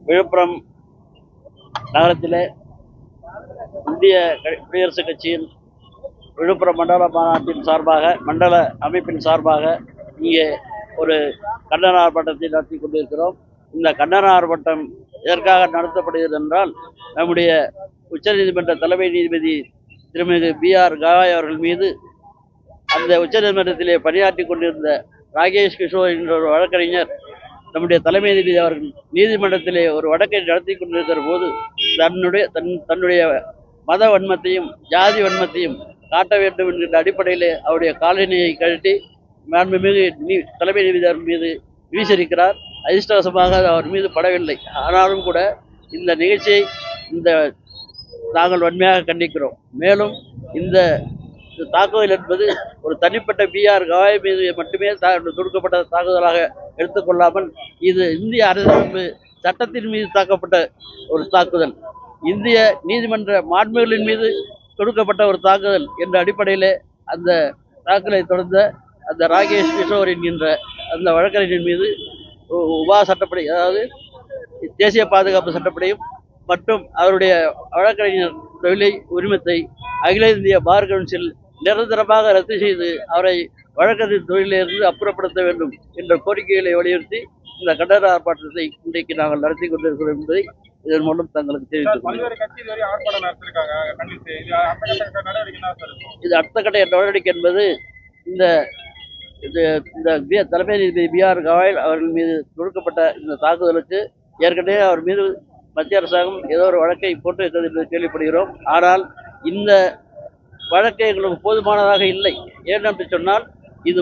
விழுப்புரம் நகரத்திலே இந்திய குடியரசுக் கட்சியின் விழுப்புரம் மண்டல மாநாட்டின் சார்பாக, மண்டல அமைப்பின் சார்பாக இங்கே ஒரு கண்டன ஆர்ப்பாட்டத்தை நடத்தி கொண்டிருக்கிறோம். இந்த கண்டன ஆர்ப்பாட்டம் எதற்காக நடத்தப்படுகிறது என்றால், நம்முடைய உச்சநீதிமன்ற தலைமை நீதிபதி திருமிகு B.R. கவாய் அவர்கள் மீது அந்த உச்சநீதிமன்றத்திலே பணியாற்றி கொண்டிருந்த ராகேஷ் கிஷோர் என்ற ஒரு வழக்கறிஞர் நம்முடைய தலைமை நீதிபதி அவர்கள் நீதிமன்றத்திலே ஒரு வழக்கை நடத்தி கொண்டிருக்கிற போது தன்னுடைய மத வன்மத்தையும் ஜாதி வன்மத்தையும் காட்ட வேண்டும் என்கின்ற அடிப்படையிலே அவருடைய காலணியை கழட்டி மாண்புமிகு தலைமை நீதிபதி அவர்கள் மீது வீசியிருக்கிறார். அதிர்ஷ்டவசமாக அவர் மீது படவில்லை. ஆனாலும் கூட இந்த நிகழ்ச்சியை நாங்கள் வன்மையாக கண்டிக்கிறோம். மேலும் இந்த தாக்குதல் என்பது ஒரு தனிப்பட்ட B.R. கவாய் மீது மட்டுமே தொடுக்கப்பட்ட தாக்குதலாக எடுத்துக்கொள்ளாமல், இது இந்திய அரசியலமைப்பு சட்டத்தின் மீது தாக்கப்பட்ட ஒரு தாக்குதல், இந்திய நீதிமன்ற மாண்புகளின் மீது தொடுக்கப்பட்ட ஒரு தாக்குதல் என்ற அடிப்படையிலே அந்த தாக்குதலை தொடர்ந்த அந்த ராகேஷ் கிஷோர் என்கின்ற அந்த வழக்கறிஞர் மீது உபா சட்டப்படி, அதாவது தேசிய பாதுகாப்பு சட்டப்படியும் மற்றும் அவருடைய வழக்கறிஞர் தொழிலை உரிமத்தை அகில இந்திய பார் கவுன்சில் நிரந்தரமாக ரத்து செய்து அவரை வழக்கறிஞர் தொழிலிருந்து அப்புறப்படுத்த வேண்டும் என்ற கோரிக்கைகளை வலியுறுத்தி இந்த கண்டன ஆர்ப்பாட்டத்தை இன்றைக்கு நாங்கள் நடத்தி கொண்டிருக்கிறோம் என்பதை இதன் மூலம் தங்களுக்கு தெரிவித்துக் இது அடுத்த கட்ட நடவடிக்கை என்பது இந்த தலைமை நீதிபதி B.R. கவாய் அவர்கள் மீது தொடுக்கப்பட்ட இந்த தாக்குதலுக்கு ஏற்கனவே அவர் மீது மத்திய அரசாங்கம் ஏதோ ஒரு வழக்கை போட்டு இருக்கிறது என்று கேள்விப்படுகிறோம். ஆனால் இந்த வழக்கு எங்களுக்கு போதுமானதாக இல்லை. ஏனென்று சொன்னால், இது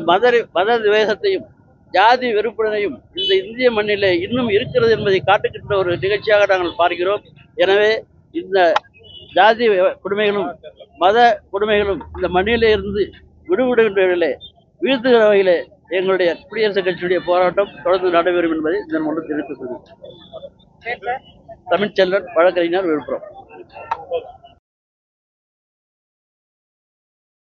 மத துவேஷத்தையும் ஜாதி வெறுப்பினையும் இந்த இந்திய மண்ணிலே இன்னும் இருக்கிறது என்பதை காட்டுகின்ற ஒரு நிகழ்ச்சியாக நாங்கள் பார்க்கிறோம். எனவே இந்த ஜாதி கொடுமைகளும் மத கொடுமைகளும் இந்த மண்ணிலே இருந்து விடுபடுகின்றவர்களே வீழ்த்துகிற வகையிலே எங்களுடைய குடியரசுக் கட்சியுடைய போராட்டம் தொடர்ந்து நடைபெறும் என்பதை இதன் மூலம் தெரிவித்துக் கொள்கிறேன். தமிழ்ச்செல்வன், வழக்கறிஞர், விழுப்புரம்.